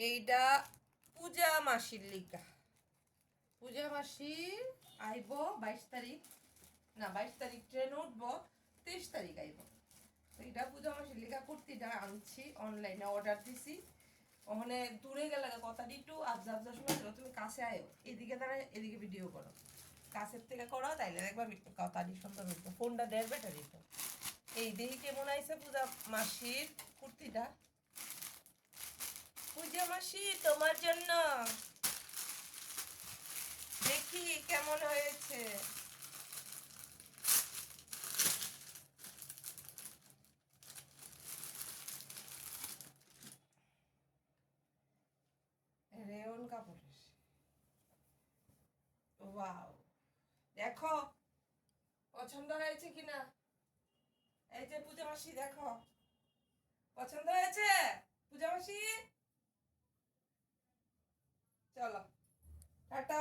এইটা পূজা মাসির লিগা। পূজা মাসি আইব 22 তারিখ, না 22 তারিখ ট্রেন উঠবো, 23 তারিখ আইব। এইটা পূজা মাসির লিগা কুর্তিটা আনছি, অনলাইনে অর্ডার দিছি। ওখানে দূরে গেলে কথাটি একটু আবজা আবজা শোনা, তুমি কাছে আয়ো, এদিকে দাঁড়ায় এদিকে ভিডিও করো, কাছের থেকে করো, তাইলে দেখবা কথাটি সুন্দর হইতো। ফোনটা 1.5 ব্যাটারি তো। এই দেখি কেমন আইছে পূজা মাসির কুর্তিটা। পূজা মাসি তোমার জন্য, দেখি কেমন হয়েছে। রেয়ন কাপড়ের, ওয়াও, দেখো পছন্দ হয়েছে কিনা। এই যে পূজা মাসি, দেখো পছন্দ হয়েছে পূজা মাসি। চলো টাটা।